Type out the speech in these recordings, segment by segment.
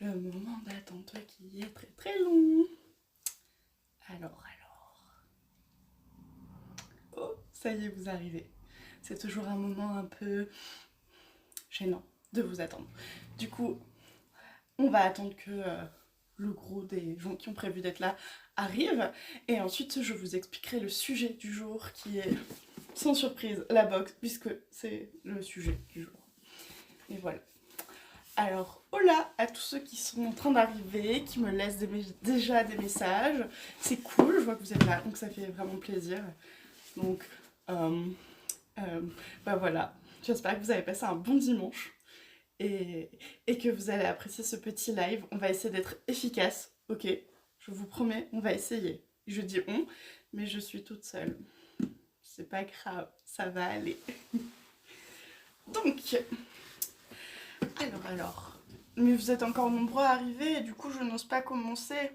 Le moment d'attente qui est très très long. Alors. Oh, ça y est, vous arrivez. C'est toujours un moment un peu gênant de vous attendre. Du coup, on va attendre que le gros des gens qui ont prévu d'être là arrive. Et ensuite, je vous expliquerai le sujet du jour qui est, sans surprise, la boxe, puisque c'est le sujet du jour. Et voilà. Alors, hola à tous ceux qui sont en train d'arriver, qui me laissent déjà des messages. C'est cool, je vois que vous êtes là, donc ça fait vraiment plaisir. Donc, euh, bah voilà, j'espère que vous avez passé un bon dimanche et que vous allez apprécier ce petit live. On va essayer d'être efficace, ok? Je vous promets, on va essayer. Je dis on, mais je suis toute seule. C'est pas grave, ça va aller. Donc, alors. Mais vous êtes encore nombreux à arriver et du coup je n'ose pas commencer.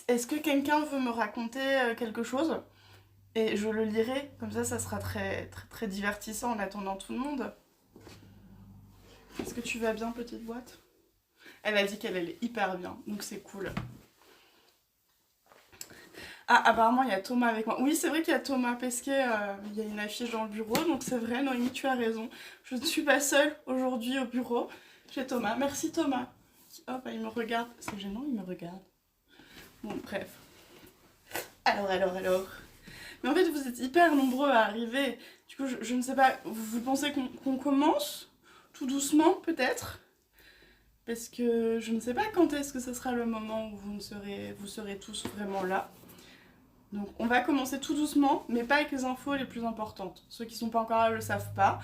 Est-ce que quelqu'un veut me raconter quelque chose? Et je le lirai, comme ça sera très, très, très divertissant en attendant tout le monde. Est-ce que tu vas bien, petite boîte? Elle a dit qu'elle allait hyper bien, donc c'est cool. Ah, apparemment, il y a Thomas avec moi. Oui, c'est vrai qu'il y a Thomas Pesquet, il y a une affiche dans le bureau, donc c'est vrai, Noémie, tu as raison. Je ne suis pas seule aujourd'hui au bureau. J'ai Thomas. Merci Thomas. Hop, il me regarde. C'est gênant, il me regarde. Bon, bref. Alors. Mais en fait, vous êtes hyper nombreux à arriver. Du coup, je ne sais pas, vous pensez qu'on commence tout doucement, peut-être? Parce que je ne sais pas quand est-ce que ce sera le moment où vous serez tous vraiment là. Donc on va commencer tout doucement, mais pas avec les infos les plus importantes. Ceux qui sont pas encore là le savent pas,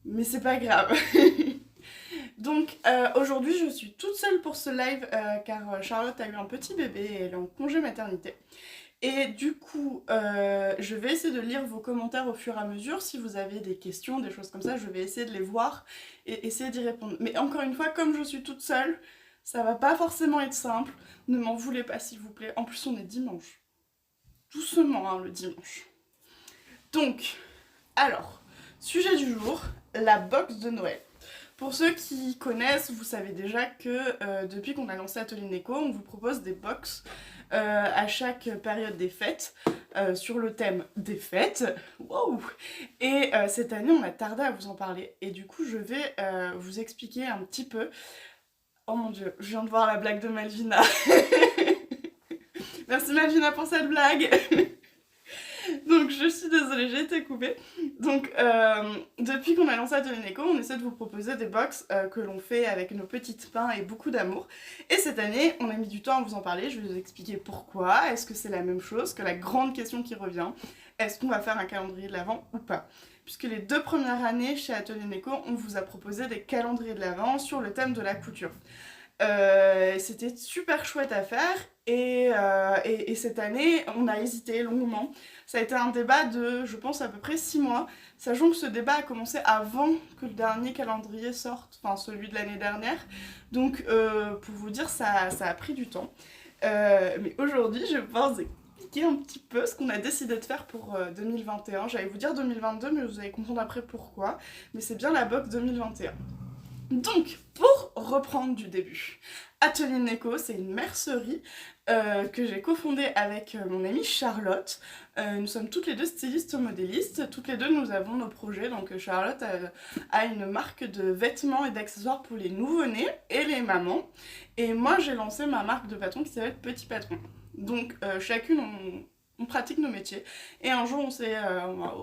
mais c'est pas grave. Donc aujourd'hui je suis toute seule pour ce live car Charlotte a eu un petit bébé et elle est en congé maternité. Et du coup, je vais essayer de lire vos commentaires au fur et à mesure. Si vous avez des questions, des choses comme ça, je vais essayer de les voir et essayer d'y répondre. Mais encore une fois, comme je suis toute seule, ça va pas forcément être simple. Ne m'en voulez pas, s'il vous plaît. En plus, on est dimanche. Doucement, hein, le dimanche. Donc, alors, sujet du jour, la box de Noël. Pour ceux qui connaissent, vous savez déjà que depuis qu'on a lancé Atelier Neko, on vous propose des box à chaque période des fêtes sur le thème des fêtes. Wow. Et cette année, on a tardé à vous en parler. Et du coup, je vais vous expliquer un petit peu. Oh mon dieu, je viens de voir la blague de Malvina. Merci Malvina pour cette blague. Donc je suis désolée, j'ai été coupée. Donc depuis qu'on a lancé Atelier Neko, on essaie de vous proposer des box que l'on fait avec nos petites mains et beaucoup d'amour. Et cette année, on a mis du temps à vous en parler, je vais vous expliquer pourquoi. Est-ce que c'est la même chose que la grande question qui revient? Est-ce qu'on va faire un calendrier de l'Avent ou pas? Puisque les 2 premières années chez Atelier Neko, on vous a proposé des calendriers de l'Avent sur le thème de la couture. C'était super chouette à faire et cette année on a hésité longuement. Ça a été un débat de je pense à peu près 6 mois, sachant que ce débat a commencé avant que le dernier calendrier sorte, enfin celui de l'année dernière. Donc pour vous dire ça a pris du temps. Mais aujourd'hui je pense expliquer un petit peu ce qu'on a décidé de faire pour 2021. J'allais vous dire 2022 mais vous allez comprendre après pourquoi. Mais c'est bien la box 2021. Donc, pour reprendre du début, Atelier Neko, c'est une mercerie que j'ai cofondée avec mon amie Charlotte. Nous sommes toutes les deux stylistes modélistes, toutes les deux nous avons nos projets. Donc Charlotte a une marque de vêtements et d'accessoires pour les nouveau-nés et les mamans. Et moi j'ai lancé ma marque de patron qui s'appelle Petit Patron. Donc chacune on pratique nos métiers. Et un jour,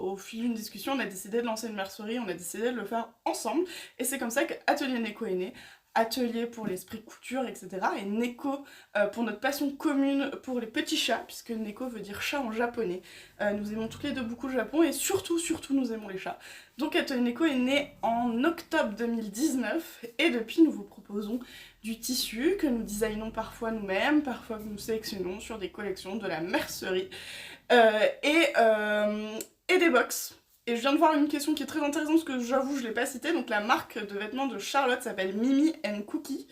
au fil d'une discussion, on a décidé de lancer une mercerie, on a décidé de le faire ensemble. Et c'est comme ça que Atelier Neko est né. Atelier pour l'esprit couture, etc. Et Neko pour notre passion commune pour les petits chats, puisque Neko veut dire chat en japonais. Nous aimons toutes les deux beaucoup le Japon et surtout nous aimons les chats. Donc Atelier Neko est né en octobre 2019 et depuis nous vous proposons du tissu que nous designons parfois nous-mêmes, parfois que nous sélectionnons sur des collections de la mercerie et des box. Et je viens de voir une question qui est très intéressante parce que j'avoue je l'ai pas citée. Donc la marque de vêtements de Charlotte s'appelle Mimi and Cookie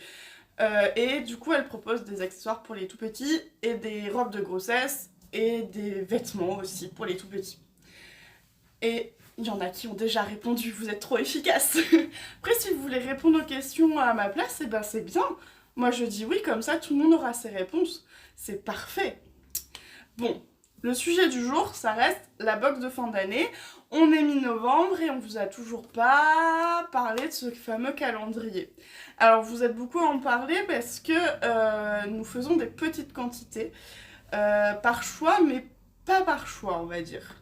et du coup elle propose des accessoires pour les tout petits et des robes de grossesse et des vêtements aussi pour les tout petits. Et il y en a qui ont déjà répondu, vous êtes trop efficace. Après si vous voulez répondre aux questions à ma place, et ben c'est bien. Moi je dis oui, comme ça tout le monde aura ses réponses. C'est parfait. Bon, le sujet du jour, ça reste la box de fin d'année. On est mi-novembre et on vous a toujours pas parlé de ce fameux calendrier. Alors vous êtes beaucoup à en parler parce que nous faisons des petites quantités par choix, mais pas par choix, on va dire.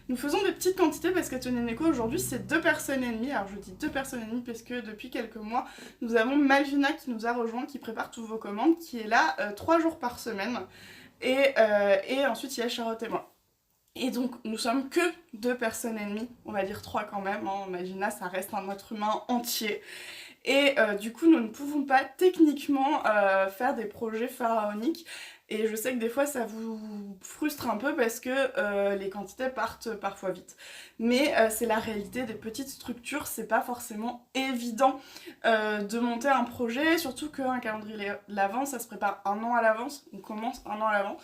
Nous faisons des petites quantités parce qu'Atelier Neko aujourd'hui c'est 2 personnes et demie. Alors je dis 2 personnes et demie parce que depuis quelques mois nous avons Malvina qui nous a rejoint, qui prépare toutes vos commandes, qui est là 3 jours par semaine. Et ensuite il y a Charlotte et moi. Et donc nous sommes que 2 personnes et demie, on va dire 3 quand même, hein. Malvina ça reste un être humain entier. Et du coup nous ne pouvons pas techniquement faire des projets pharaoniques. Et je sais que des fois ça vous frustre un peu parce que les quantités partent parfois vite. Mais c'est la réalité des petites structures, c'est pas forcément évident de monter un projet, surtout qu'un calendrier de l'avant ça se prépare 1 an à l'avance, on commence 1 an à l'avant.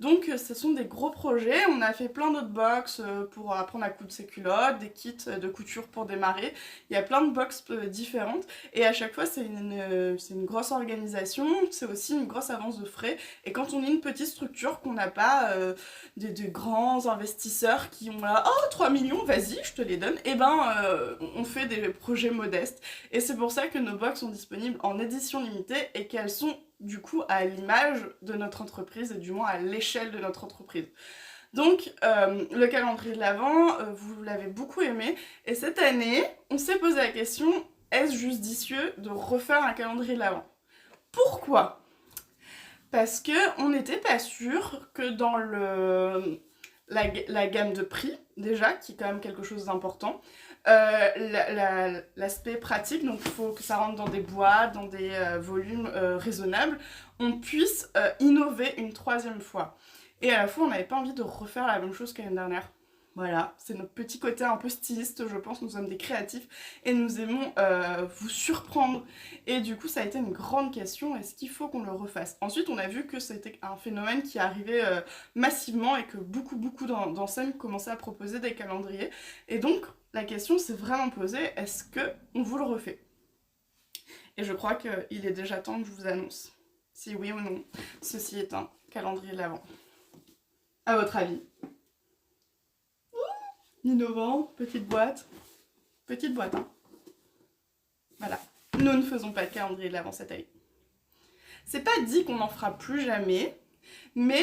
Donc ce sont des gros projets, on a fait plein d'autres box pour apprendre à coudre ses culottes, des kits de couture pour démarrer, il y a plein de box différentes et à chaque fois c'est une grosse organisation, c'est aussi une grosse avance de frais et quand on est une petite structure qu'on n'a pas de grands investisseurs qui ont là « Oh 3 millions, vas-y je te les donne », et ben on fait des projets modestes et c'est pour ça que nos box sont disponibles en édition limitée et qu'elles sont du coup à l'image de notre entreprise et du moins à l'échelle de notre entreprise. Donc le calendrier de l'Avent, vous l'avez beaucoup aimé et cette année on s'est posé la question, est-ce judicieux de refaire un calendrier de l'Avent? Pourquoi? Parce qu'on n'était pas sûr que dans la gamme de prix, déjà, qui est quand même quelque chose d'important, l'aspect pratique, donc il faut que ça rentre dans des boîtes, dans des volumes raisonnables, on puisse innover une 3e fois. Et à la fois, on n'avait pas envie de refaire la même chose que l'année dernière. Voilà, c'est notre petit côté un peu styliste, je pense, nous sommes des créatifs et nous aimons vous surprendre. Et du coup, ça a été une grande question, est-ce qu'il faut qu'on le refasse? Ensuite, on a vu que c'était un phénomène qui arrivait massivement et que beaucoup d'enseignes commençaient à proposer des calendriers. Et donc, la question s'est vraiment posée, est-ce qu'on vous le refait? Et je crois qu'il est déjà temps que je vous annonce, si oui ou non, ceci est un calendrier de l'Avent. À votre avis? Mi-novembre, petite boîte, hein. Voilà, nous ne faisons pas de calendrier de l'Avent cette année. C'est pas dit qu'on n'en fera plus jamais, mais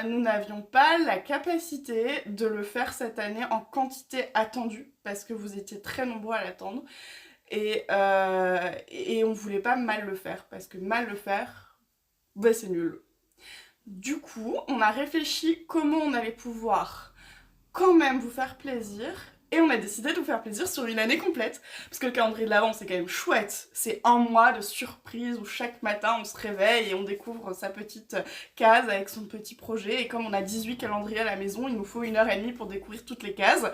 nous n'avions pas la capacité de le faire cette année en quantité attendue, parce que vous étiez très nombreux à l'attendre, et on voulait pas mal le faire, parce que mal le faire, bah c'est nul. Du coup, on a réfléchi comment on allait pouvoir quand même vous faire plaisir et on a décidé de vous faire plaisir sur une année complète parce que le calendrier de l'Avent c'est quand même chouette, c'est un mois de surprise où chaque matin on se réveille et on découvre sa petite case avec son petit projet et comme on a 18 calendriers à la maison il nous faut 1h30 pour découvrir toutes les cases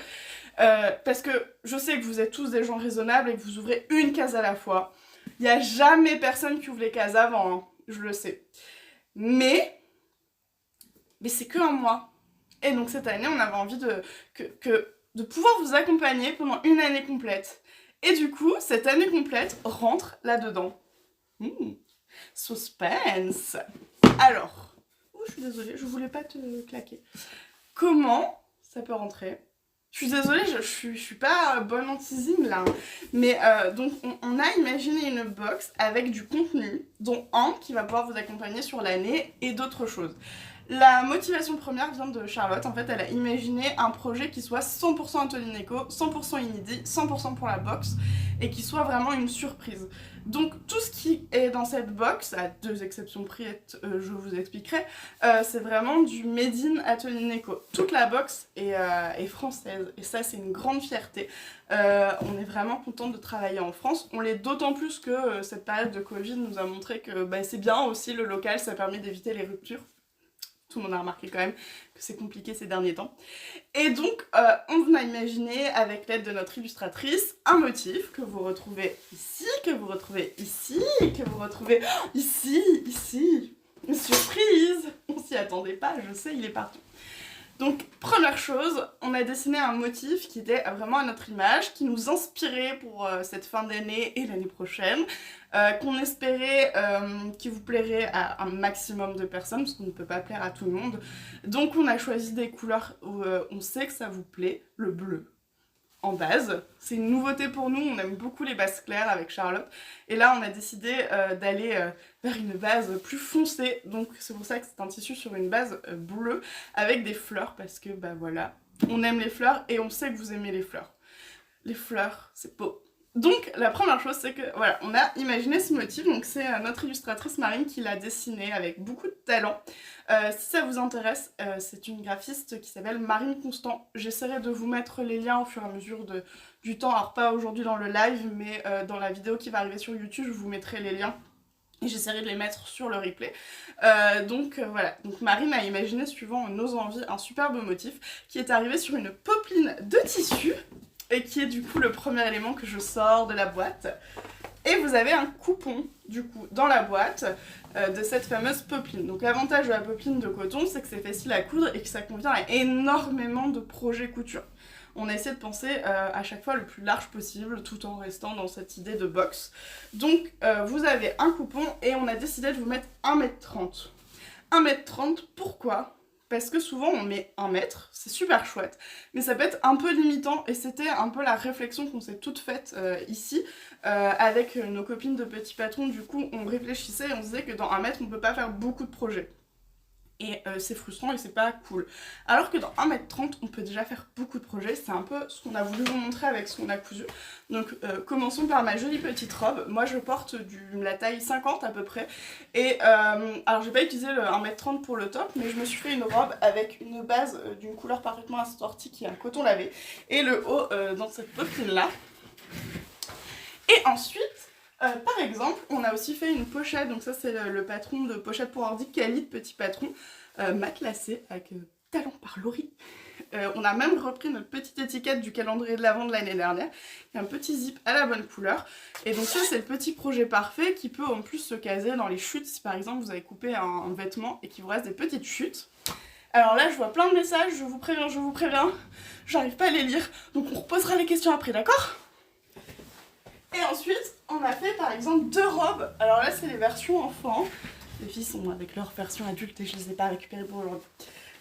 parce que je sais que vous êtes tous des gens raisonnables et que vous ouvrez une case à la fois, il n'y a jamais personne qui ouvre les cases avant, hein, je le sais, mais c'est que un mois. Et donc cette année, on avait envie de pouvoir vous accompagner pendant une année complète. Et du coup, cette année complète rentre là-dedans. Suspense. Alors, je suis désolée, je voulais pas te claquer. Comment ça peut rentrer? Je suis désolée, je suis pas bonne en teasing là. Mais donc, on a imaginé une box avec du contenu, dont un qui va pouvoir vous accompagner sur l'année et d'autres choses. La motivation première vient de Charlotte, en fait elle a imaginé un projet qui soit 100% Atelier Neko, 100% inédit, 100% pour la box et qui soit vraiment une surprise. Donc tout ce qui est dans cette box, à 2 exceptions près, je vous expliquerai, c'est vraiment du made in Atelier Neko. Toute la box est française et ça c'est une grande fierté. On est vraiment content de travailler en France, on l'est d'autant plus que cette période de Covid nous a montré que c'est bien aussi le local, ça permet d'éviter les ruptures. Tout le monde a remarqué quand même que c'est compliqué ces derniers temps. Et donc, on a imaginé, avec l'aide de notre illustratrice, un motif que vous retrouvez ici, que vous retrouvez ici, et que vous retrouvez ici. Une surprise! On s'y attendait pas, je sais, il est partout. Donc première chose, on a dessiné un motif qui était vraiment à notre image, qui nous inspirait pour cette fin d'année et l'année prochaine, qu'on espérait qui vous plairait à un maximum de personnes, parce qu'on ne peut pas plaire à tout le monde. Donc on a choisi des couleurs où on sait que ça vous plaît, le bleu en base. C'est une nouveauté pour nous, on aime beaucoup les bases claires avec Charlotte. Et là, on a décidé d'aller vers une base plus foncée. Donc c'est pour ça que c'est un tissu sur une base bleue avec des fleurs parce que bah voilà, on aime les fleurs et on sait que vous aimez les fleurs. Les fleurs, c'est beau. Donc la première chose c'est que voilà, on a imaginé ce motif, donc c'est notre illustratrice Marine qui l'a dessiné avec beaucoup de talent. Si ça vous intéresse, c'est une graphiste qui s'appelle Marine Constant. J'essaierai de vous mettre les liens au fur et à mesure du temps, alors pas aujourd'hui dans le live, mais dans la vidéo qui va arriver sur YouTube, je vous mettrai les liens. Et j'essaierai de les mettre sur le replay. Donc voilà, donc Marine a imaginé, suivant nos envies, un superbe motif qui est arrivé sur une popeline de tissu. Et qui est du coup le premier élément que je sors de la boîte. Et vous avez un coupon du coup dans la boîte de cette fameuse popeline. Donc l'avantage de la popeline de coton, c'est que c'est facile à coudre et que ça convient à énormément de projets couture. On essaie de penser à chaque fois le plus large possible tout en restant dans cette idée de box. Donc vous avez un coupon et on a décidé de vous mettre 1,30 m. 1,30 m, pourquoi ? Parce que souvent on met 1 mètre, c'est super chouette, mais ça peut être un peu limitant et c'était un peu la réflexion qu'on s'est toutes faites ici avec nos copines de Petit Patron. Du coup on réfléchissait et on se disait que dans 1 mètre on peut pas faire beaucoup de projets. Et c'est frustrant et c'est pas cool. Alors que dans 1,30 m, on peut déjà faire beaucoup de projets. C'est un peu ce qu'on a voulu vous montrer avec ce qu'on a cousu. Donc commençons par ma jolie petite robe. Moi je porte la taille 50 à peu près. Et alors j'ai pas utilisé le 1,30 m pour le top, mais je me suis fait une robe avec une base d'une couleur parfaitement assortie qui est un coton lavé. Et le haut dans cette popeline là. Et ensuite... par exemple, on a aussi fait une pochette, donc ça c'est le patron de pochette pour ordi, Khalid, Petit Patron, matelassé avec talent par Laurie. On a même repris notre petite étiquette du calendrier de l'Avent de l'année dernière, il y a un petit zip à la bonne couleur. Et donc ça c'est le petit projet parfait qui peut en plus se caser dans les chutes, si par exemple vous avez coupé un vêtement et qu'il vous reste des petites chutes. Alors là je vois plein de messages, je vous préviens, j'arrive pas à les lire, donc on reposera les questions après, d'accord ? Et ensuite, on a fait par exemple 2 robes. Alors là, c'est les versions enfants. Les filles sont avec leur version adulte et je les ai pas récupérées pour aujourd'hui.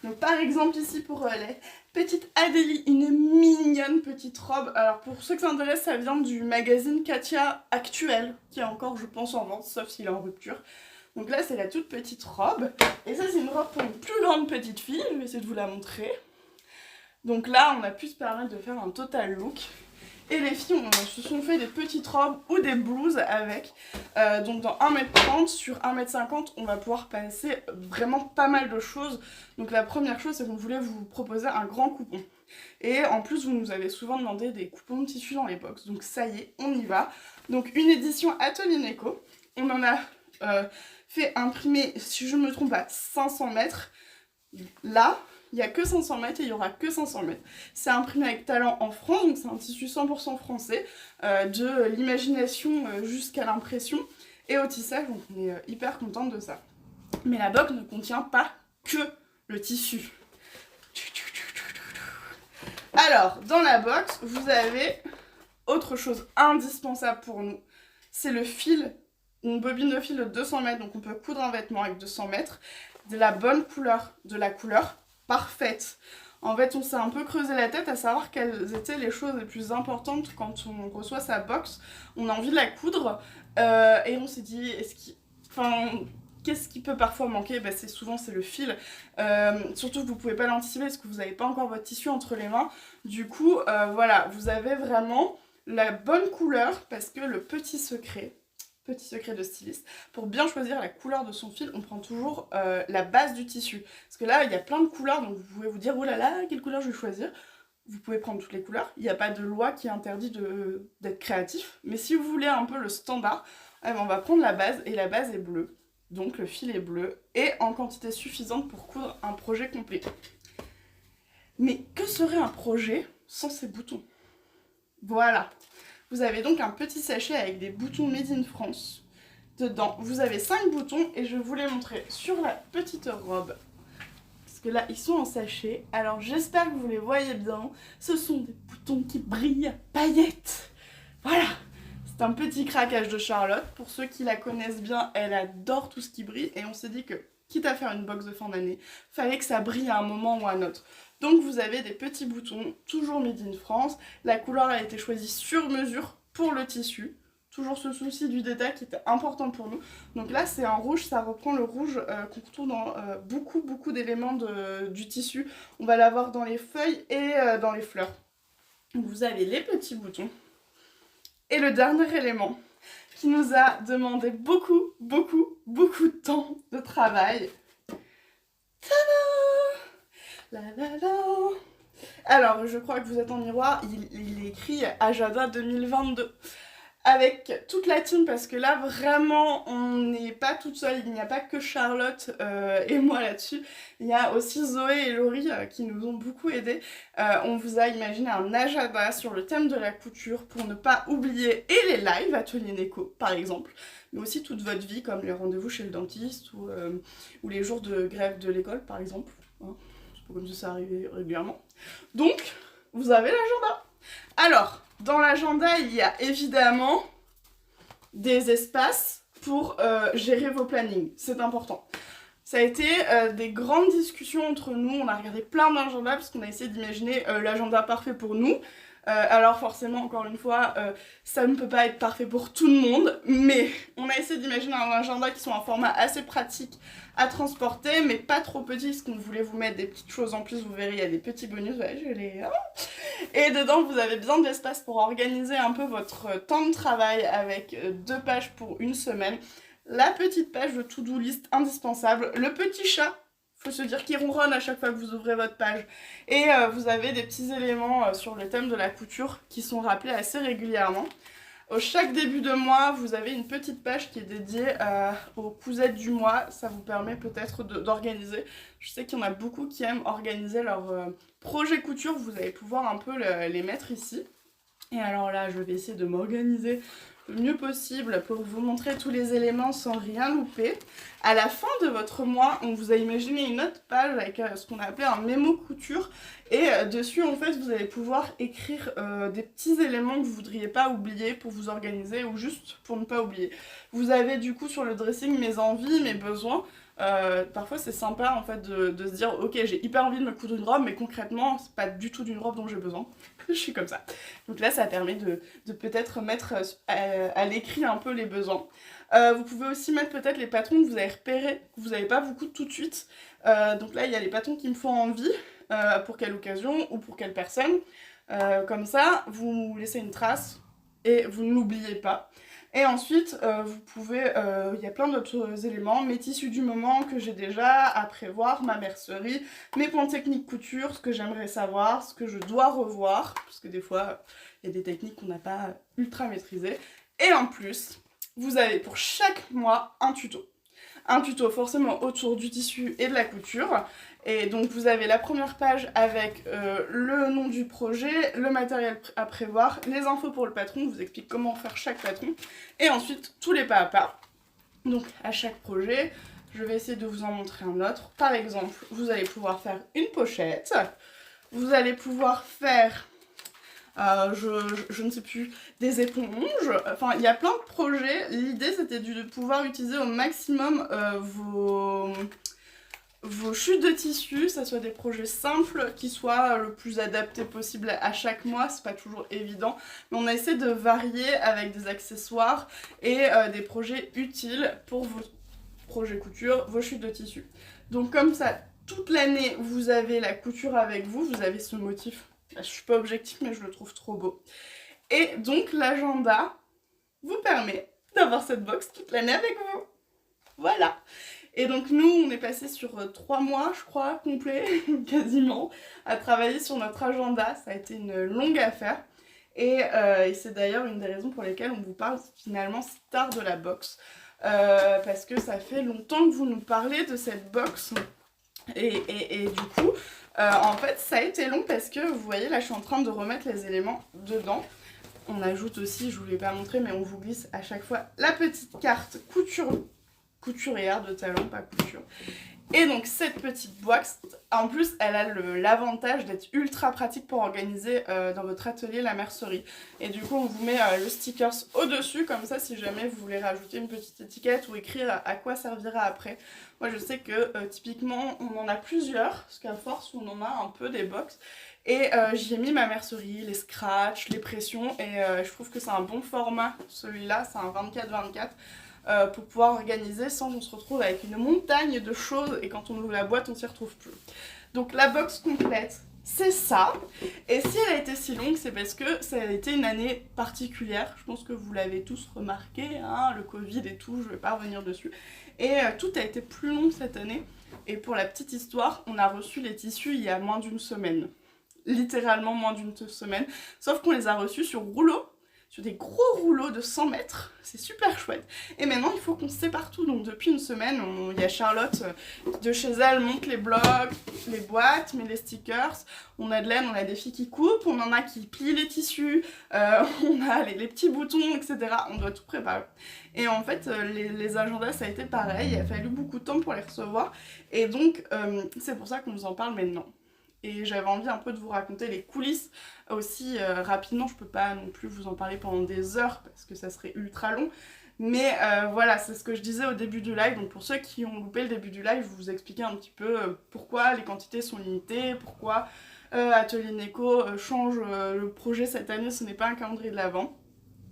Donc par exemple ici pour les petites Adélie, une mignonne petite robe. Alors pour ceux que ça intéresse, ça vient du magazine Katia Actuel, qui est encore je pense en vente, sauf s'il est en rupture. Donc là c'est la toute petite robe. Et ça c'est une robe pour une plus grande petite fille, je vais essayer de vous la montrer. Donc là on a pu se permettre de faire un total look. Et les filles se sont fait des petites robes ou des blouses avec. Donc dans 1,30 m sur 1,50 m, on va pouvoir passer vraiment pas mal de choses. Donc la première chose, c'est qu'on voulait vous proposer un grand coupon. Et en plus, vous nous avez souvent demandé des coupons de tissu dans les box. Donc ça y est, on y va. Donc une édition Atelier Neko. On en a fait imprimer, si je ne me trompe pas, 500 mètres. Là... il n'y a que 500 mètres et il n'y aura que 500 mètres. C'est imprimé avec talent en France, donc c'est un tissu 100% français, de l'imagination jusqu'à l'impression et au tissage, donc on est hyper contente de ça. Mais la box ne contient pas que le tissu. Alors, dans la box, vous avez autre chose indispensable pour nous, c'est le fil, une bobine de fil de 200 mètres, donc on peut coudre un vêtement avec 200 mètres, de la bonne couleur, de la couleur parfaite. En fait, on s'est un peu creusé la tête à savoir quelles étaient les choses les plus importantes quand on reçoit sa box. On a envie de la coudre et on s'est dit, qu'est-ce qui peut parfois manquer? Bah, souvent c'est le fil. Surtout que vous pouvez pas l'anticiper parce que vous n'avez pas encore votre tissu entre les mains. Du coup, voilà, vous avez vraiment la bonne couleur parce que le petit secret de styliste, pour bien choisir la couleur de son fil, on prend toujours la base du tissu. Parce que là, il y a plein de couleurs, donc vous pouvez vous dire, oh là là, quelle couleur je vais choisir? Vous pouvez prendre toutes les couleurs, il n'y a pas de loi qui interdit d'être créatif. Mais si vous voulez un peu le standard, on va prendre la base, et la base est bleue. Donc le fil est bleu, et en quantité suffisante pour coudre un projet complet. Mais que serait un projet sans ces boutons? Voilà. Vous avez donc un petit sachet avec des boutons Made in France. Dedans, vous avez 5 boutons et je vais vous les montrer sur la petite robe. Parce que là ils sont en sachet. Alors j'espère que vous les voyez bien. Ce sont des boutons qui brillent à paillettes. Voilà. C'est un petit craquage de Charlotte. Pour ceux qui la connaissent bien, elle adore tout ce qui brille. Et on s'est dit que, quitte à faire une box de fin d'année, fallait que ça brille à un moment ou à un autre. Donc vous avez des petits boutons, toujours made in France. La couleur a été choisie sur mesure pour le tissu. Toujours ce souci du détail qui était important pour nous. Donc là c'est un rouge, ça reprend le rouge qu'on retrouve dans beaucoup d'éléments du tissu. On va l'avoir dans les feuilles et dans les fleurs. Donc vous avez les petits boutons. Et le dernier élément qui nous a demandé beaucoup de temps de travail. Tada! La la la. Alors, je crois que vous êtes en miroir, il est écrit Agenda 2022. Avec toute la team, parce que là vraiment on n'est pas toute seule, il n'y a pas que Charlotte et moi là-dessus, il y a aussi Zoé et Laurie qui nous ont beaucoup aidés. On vous a imaginé un agenda sur le thème de la couture pour ne pas oublier, et les lives Atelier Neko par exemple, mais aussi toute votre vie comme les rendez-vous chez le dentiste ou les jours de grève de l'école par exemple, hein. C'est pas comme si ça arrivait régulièrement. Donc vous avez l'agenda. Alors, dans l'agenda, il y a évidemment des espaces pour gérer vos plannings. C'est important. Ça a été des grandes discussions entre nous. On a regardé plein d'agendas parce qu'on a essayé d'imaginer l'agenda parfait pour nous. Alors forcément, encore une fois, ça ne peut pas être parfait pour tout le monde, mais on a essayé d'imaginer un agenda qui soit un format assez pratique à transporter, mais pas trop petit, parce qu'on voulait vous mettre des petites choses en plus. Vous verrez, il y a des petits bonus, ouais, je les... Et dedans, vous avez besoin d'espace pour organiser un peu votre temps de travail avec 2 pages pour une semaine. La petite page de to-do list indispensable, le petit chat, faut se dire qu'il ronronne à chaque fois que vous ouvrez votre page. Et vous avez des petits éléments sur le thème de la couture qui sont rappelés assez régulièrement. Au chaque début de mois, vous avez une petite page qui est dédiée aux cousettes du mois. Ça vous permet peut-être d'organiser. Je sais qu'il y en a beaucoup qui aiment organiser leur projet couture. Vous allez pouvoir un peu les mettre ici. Et alors là, je vais essayer de m'organiser le mieux possible pour vous montrer tous les éléments sans rien louper. À la fin de votre mois, on vous a imaginé une autre page avec ce qu'on a appelé un mémo couture. Et dessus, en fait, vous allez pouvoir écrire des petits éléments que vous ne voudriez pas oublier pour vous organiser ou juste pour ne pas oublier. Vous avez du coup sur le dressing mes envies, mes besoins. Parfois c'est sympa en fait de se dire ok, j'ai hyper envie de me coudre une robe, mais concrètement c'est pas du tout d'une robe dont j'ai besoin. Je suis comme ça. Donc là ça permet de peut-être mettre à l'écrit un peu les besoins. Vous pouvez aussi mettre peut-être les patrons que vous avez repérés, que vous n'avez pas beaucoup tout de suite. Donc là il y a les patrons qui me font envie, pour quelle occasion ou pour quelle personne. Comme ça vous laissez une trace et vous ne l'oubliez pas. Et ensuite, vous pouvez, y a plein d'autres éléments, mes tissus du moment que j'ai déjà à prévoir, ma mercerie, mes points techniques couture, ce que j'aimerais savoir, ce que je dois revoir, parce que des fois, il y a des techniques qu'on n'a pas ultra maîtrisées. Et en plus, vous avez pour chaque mois un tuto. Un tuto forcément autour du tissu et de la couture. Et donc vous avez la première page avec le nom du projet, le matériel à prévoir, les infos pour le patron, vous explique comment faire chaque patron, et ensuite tous les pas à pas. Donc à chaque projet, je vais essayer de vous en montrer un autre. Par exemple, vous allez pouvoir faire une pochette, vous allez pouvoir faire... je ne sais plus, des éponges, enfin il y a plein de projets. L'idée c'était de pouvoir utiliser au maximum vos chutes de tissu, ça soit des projets simples qui soient le plus adaptés possible à chaque mois, c'est pas toujours évident, mais on a essayé de varier avec des accessoires et des projets utiles pour vos projets couture, vos chutes de tissu. Donc comme ça, toute l'année vous avez la couture avec vous, vous avez ce motif. Je suis pas objective mais je le trouve trop beau. Et donc l'agenda vous permet d'avoir cette box toute l'année avec vous. Voilà. Et donc nous on est passé sur 3 mois je crois complets quasiment à travailler sur notre agenda. Ça a été une longue affaire. Et c'est d'ailleurs une des raisons pour lesquelles on vous parle finalement si tard de la box. Parce que ça fait longtemps que vous nous parlez de cette box. Et du coup, en fait, ça a été long parce que, vous voyez, là, je suis en train de remettre les éléments dedans. On ajoute aussi, je ne vous l'ai pas montré, mais on vous glisse à chaque fois la petite carte couturière de talent, pas couture. Et donc cette petite box, en plus elle a l'avantage d'être ultra pratique pour organiser dans votre atelier la mercerie. Et du coup on vous met le stickers au dessus, comme ça si jamais vous voulez rajouter une petite étiquette ou écrire à quoi servira après. Moi je sais que typiquement on en a plusieurs, parce qu'à force on en a un peu des box. Et j'y ai mis ma mercerie, les scratchs, les pressions, et je trouve que c'est un bon format, celui-là, c'est un 24-24. Pour pouvoir organiser sans qu'on se retrouve avec une montagne de choses et quand on ouvre la boîte on s'y retrouve plus. Donc la box complète c'est ça, et si elle a été si longue c'est parce que ça a été une année particulière, je pense que vous l'avez tous remarqué, hein, le Covid et tout, je vais pas revenir dessus, et tout a été plus long cette année, et pour la petite histoire on a reçu les tissus il y a moins d'une semaine, littéralement moins d'une semaine, sauf qu'on les a reçus sur rouleau, sur des gros rouleaux de 100 mètres, c'est super chouette. Et maintenant il faut qu'on se sépare tout, donc depuis une semaine, il y a Charlotte de chez elle monte les blocs, les boîtes, met les stickers, on a de l'aide, on a des filles qui coupent, on en a qui plient les tissus, on a les petits boutons, etc. On doit tout préparer. Et en fait les agendas ça a été pareil, il a fallu beaucoup de temps pour les recevoir, et donc c'est pour ça qu'on nous en parle maintenant. Et j'avais envie un peu de vous raconter les coulisses aussi rapidement, je peux pas non plus vous en parler pendant des heures parce que ça serait ultra long, mais voilà, c'est ce que je disais au début du live, donc pour ceux qui ont loupé le début du live, je vous expliquais un petit peu pourquoi les quantités sont limitées, pourquoi Atelier Neko change le projet cette année, ce n'est pas un calendrier de l'Avent,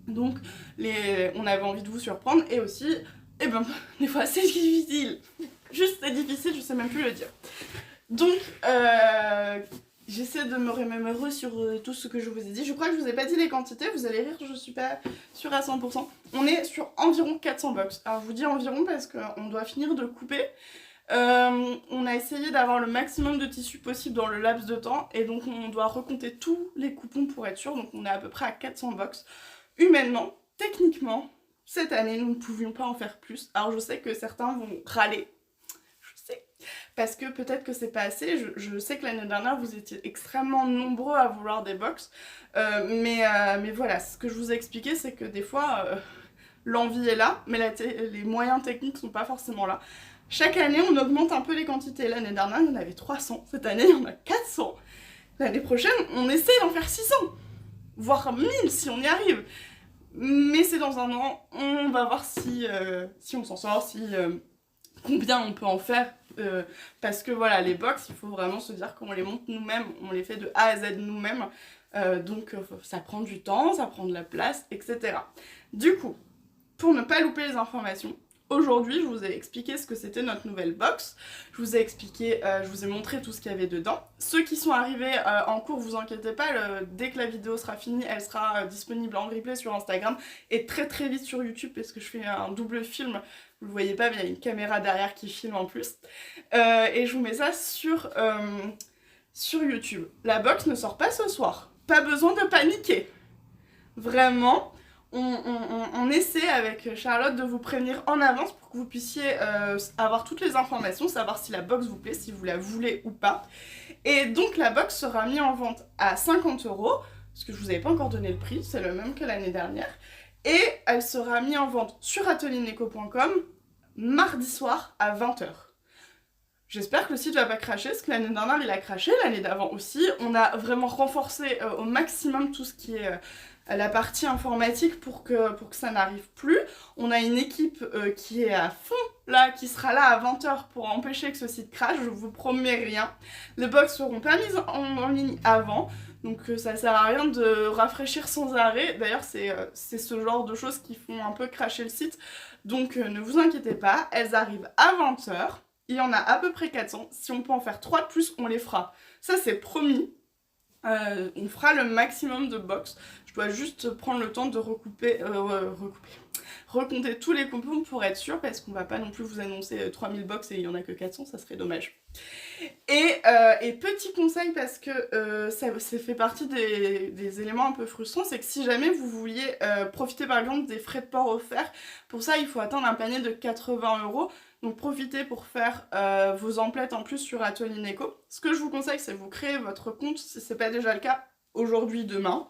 donc on avait envie de vous surprendre, et aussi, eh ben, des fois c'est difficile, juste c'est difficile, je sais même plus le dire. Donc, j'essaie de me remémorer sur tout ce que je vous ai dit. Je crois que je vous ai pas dit les quantités, vous allez rire, je suis pas sûre à 100%. On est sur environ 400 box. Alors, je vous dis environ parce qu'on doit finir de couper. On a essayé d'avoir le maximum de tissu possible dans le laps de temps. Et donc, on doit recompter tous les coupons pour être sûr. Donc, on est à peu près à 400 box. Humainement, techniquement, cette année, nous ne pouvions pas en faire plus. Alors, je sais que certains vont râler. Parce que peut-être que c'est pas assez, je sais que l'année dernière vous étiez extrêmement nombreux à vouloir des box, mais voilà, ce que je vous ai expliqué c'est que des fois l'envie est là, mais les moyens techniques sont pas forcément là. Chaque année on augmente un peu les quantités, l'année dernière il y en avait 300, cette année il y en a 400, l'année prochaine on essaie d'en faire 600, voire 1000 si on y arrive, mais c'est dans un an, on va voir si on s'en sort, combien on peut en faire, parce que voilà, les box, il faut vraiment se dire qu'on les monte nous-mêmes, on les fait de A à Z nous-mêmes, donc ça prend du temps, ça prend de la place, etc. Du coup, pour ne pas louper les informations, aujourd'hui je vous ai expliqué ce que c'était notre nouvelle box, je vous ai expliqué, je vous ai montré tout ce qu'il y avait dedans. Ceux qui sont arrivés en cours, vous inquiétez pas, dès que la vidéo sera finie, elle sera disponible en replay sur Instagram et très très vite sur YouTube parce que je fais un double film. Vous le voyez pas, mais il y a une caméra derrière qui filme en plus. Et je vous mets ça sur YouTube. La box ne sort pas ce soir. Pas besoin de paniquer. Vraiment, on essaie avec Charlotte de vous prévenir en avance pour que vous puissiez avoir toutes les informations, savoir si la box vous plaît, si vous la voulez ou pas. Et donc la box sera mise en vente à 50 €, parce que je vous avais pas encore donné le prix, c'est le même que l'année dernière. Et elle sera mise en vente sur atelierneco.com mardi soir à 20 h. J'espère que le site va pas cracher, parce que l'année dernière il a craché, l'année d'avant aussi. On a vraiment renforcé au maximum tout ce qui est la partie informatique pour que ça n'arrive plus. On a une équipe qui est à fond là, qui sera là à 20 h pour empêcher que ce site crache, je vous promets rien. Les box seront pas mises en ligne avant. Donc ça sert à rien de rafraîchir sans arrêt. D'ailleurs c'est ce genre de choses qui font un peu cracher le site. Donc ne vous inquiétez pas, elles arrivent à 20 h. Il y en a à peu près 400. Si on peut en faire 3 de plus, on les fera. Ça c'est promis. On fera le maximum de box. Je dois juste prendre le temps de recompter tous les coupons pour être sûr, parce qu'on va pas non plus vous annoncer 3000 box et il y en a que 400, ça serait dommage. Et petit conseil, parce que ça fait partie des éléments un peu frustrants, c'est que si jamais vous vouliez profiter par exemple des frais de port offerts, pour ça il faut atteindre un panier de 80 €. Donc profitez pour faire vos emplettes en plus sur Atelier Neko. Ce que je vous conseille, c'est vous créer votre compte, si ce n'est pas déjà le cas, aujourd'hui, demain.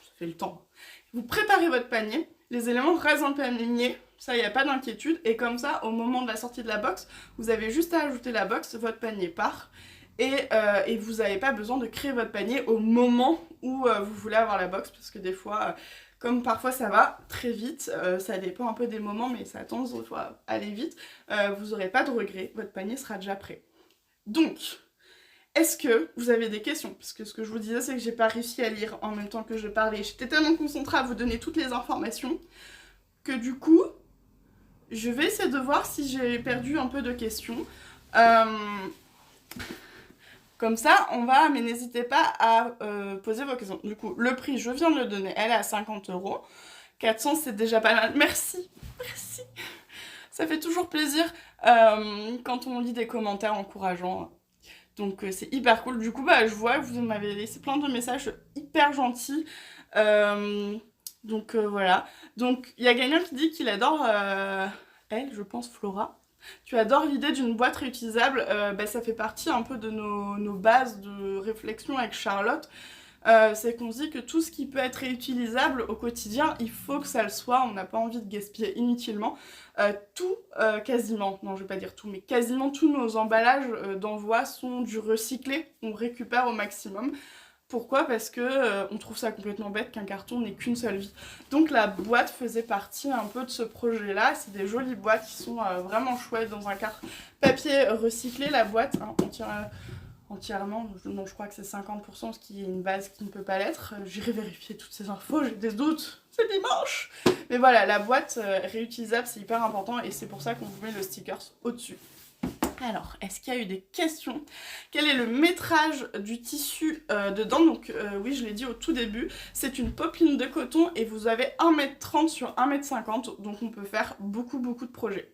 Ça fait le temps. Vous préparez votre panier, les éléments restent dans le panier, ça, il n'y a pas d'inquiétude. Et comme ça, au moment de la sortie de la box, vous avez juste à ajouter la box, votre panier part. Et vous n'avez pas besoin de créer votre panier au moment où vous voulez avoir la box, parce que des fois, comme parfois ça va très vite, ça dépend un peu des moments, mais ça a tendance des fois à aller vite, vous n'aurez pas de regrets, votre panier sera déjà prêt. Donc, est-ce que vous avez des questions? Parce que ce que je vous disais, c'est que j'ai pas réussi à lire en même temps que je parlais. J'étais tellement concentrée à vous donner toutes les informations que du coup, je vais essayer de voir si j'ai perdu un peu de questions. Comme ça, on va, mais n'hésitez pas à poser vos questions. Du coup, le prix, je viens de le donner, elle est à 50 €. 400, c'est déjà pas mal. Merci, merci. Ça fait toujours plaisir quand on lit des commentaires encourageants. Donc c'est hyper cool. Du coup, bah, je vois que vous m'avez laissé plein de messages hyper gentils. Donc voilà. Donc il y a quelqu'un qui dit qu'il adore, elle, je pense, Flora. Tu adores l'idée d'une boîte réutilisable, bah, ça fait partie un peu de nos bases de réflexion avec Charlotte. C'est qu'on se dit que tout ce qui peut être réutilisable au quotidien, il faut que ça le soit, on n'a pas envie de gaspiller inutilement. Quasiment, non je vais pas dire tout, mais quasiment tous nos emballages d'envoi sont du recyclé, on récupère au maximum. Pourquoi? Parce que on trouve ça complètement bête qu'un carton n'ait qu'une seule vie. Donc la boîte faisait partie un peu de ce projet-là. C'est des jolies boîtes qui sont vraiment chouettes dans un cadre papier recyclé. La boîte entièrement, non, je crois que c'est 50%, ce qui est une base qui ne peut pas l'être. J'irai vérifier toutes ces infos, j'ai des doutes, c'est dimanche. Mais voilà, la boîte réutilisable, c'est hyper important et c'est pour ça qu'on vous met le sticker au-dessus. Alors, est-ce qu'il y a eu des questions? Quel est le métrage du tissu dedans? Donc oui, je l'ai dit au tout début, c'est une popeline de coton et vous avez 1,30 m sur 1,50 m, donc on peut faire beaucoup de projets.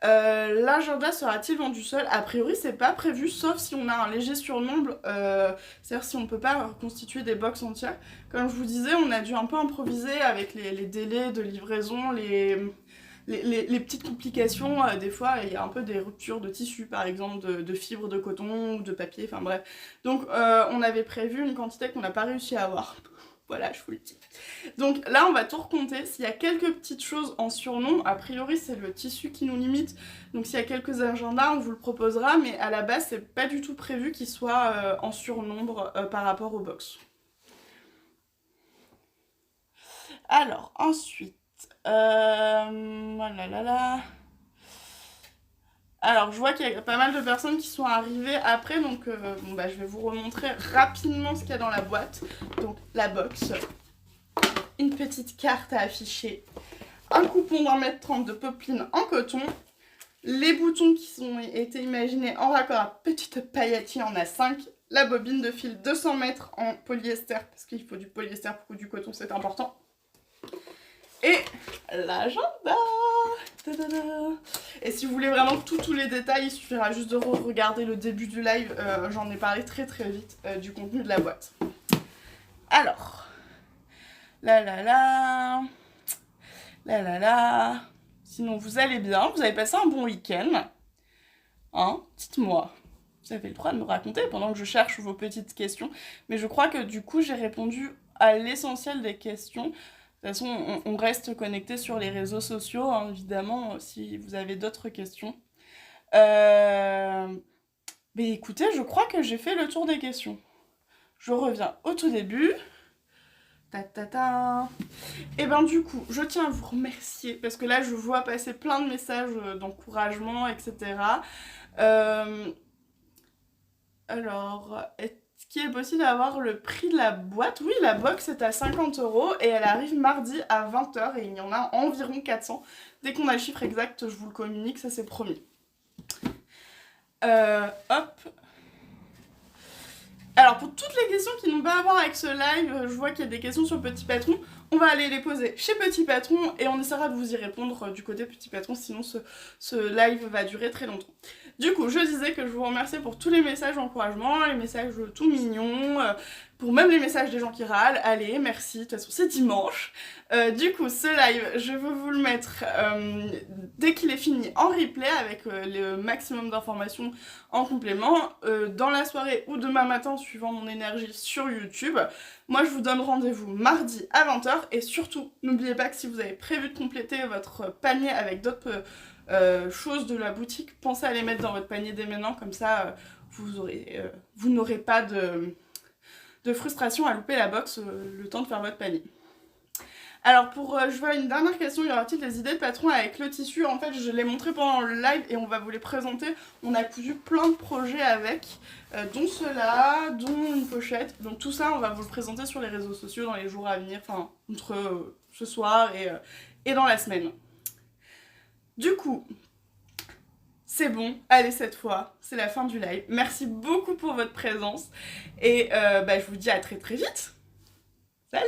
L'agenda sera-t-il vendu seul? A priori, c'est pas prévu, sauf si on a un léger surnombre, c'est-à-dire si on ne peut pas reconstituer des box entières. Comme je vous disais, on a dû un peu improviser avec les délais de livraison, les petites complications. Des fois, il y a un peu des ruptures de tissu, par exemple, de fibres de coton ou de papier, enfin bref. Donc, on avait prévu une quantité qu'on n'a pas réussi à avoir. Voilà, je vous le dis. Donc là, on va tout recompter. S'il y a quelques petites choses en surnom, a priori, c'est le tissu qui nous limite. Donc s'il y a quelques agendas, on vous le proposera. Mais à la base, c'est pas du tout prévu qu'il soit en surnombre par rapport aux box. Alors, ensuite... Alors, je vois qu'il y a pas mal de personnes qui sont arrivées après, donc bon, bah, je vais vous remontrer rapidement ce qu'il y a dans la boîte. Donc, la box, une petite carte à afficher, un coupon d'1,30 m de popeline en coton, les boutons qui ont été imaginés en raccord à petite paillette, il y en a 5, la bobine de fil 200 mètres en polyester, parce qu'il faut du polyester pour du coton, c'est important. Et l'agenda. Et si vous voulez vraiment tous les détails, il suffira juste de regarder le début du live. J'en ai parlé très vite du contenu de la boîte. Alors, sinon vous allez bien, vous avez passé un bon week-end. Hein? Dites-moi. Vous avez le droit de me raconter pendant que je cherche vos petites questions. Mais je crois que du coup, j'ai répondu à l'essentiel des questions. De toute façon, on reste connecté sur les réseaux sociaux, hein, évidemment, si vous avez d'autres questions. Mais écoutez, je crois que j'ai fait le tour des questions. Je reviens au tout début. Et ben du coup, je tiens à vous remercier, parce que là, je vois passer plein de messages d'encouragement, etc. Alors, est-ce qu'il est possible d'avoir le prix de la boîte? Oui, la box est à 50 € et elle arrive mardi à 20 h et il y en a environ 400. Dès qu'on a le chiffre exact, je vous le communique, ça c'est promis. Hop. Alors pour toutes les questions qui n'ont pas à voir avec ce live, je vois qu'il y a des questions sur Petit Patron. On va aller les poser chez Petit Patron et on essaiera de vous y répondre du côté Petit Patron, sinon ce live va durer très longtemps. Du coup, je disais que je vous remercie pour tous les messages d'encouragement, les messages tout mignons, pour même les messages des gens qui râlent. Allez, merci, de toute façon c'est dimanche. Du coup, ce live, je vais vous le mettre dès qu'il est fini en replay avec le maximum d'informations en complément, dans la soirée ou demain matin suivant mon énergie sur YouTube. Moi, je vous donne rendez-vous mardi à 20 h et surtout, n'oubliez pas que si vous avez prévu de compléter votre panier avec d'autres choses de la boutique, pensez à les mettre dans votre panier dès maintenant, comme ça, vous n'aurez pas de frustration à louper la box le temps de faire votre panier. Alors je vois une dernière question, y aura-t-il des idées de patron avec le tissu? En fait, je l'ai montré pendant le live et on va vous les présenter. On a cousu plein de projets avec, dont cela, dont une pochette. Donc tout ça, on va vous le présenter sur les réseaux sociaux dans les jours à venir, enfin entre ce soir et dans la semaine. Du coup, c'est bon, allez cette fois, c'est la fin du live. Merci beaucoup pour votre présence et je vous dis à très très vite. Salut!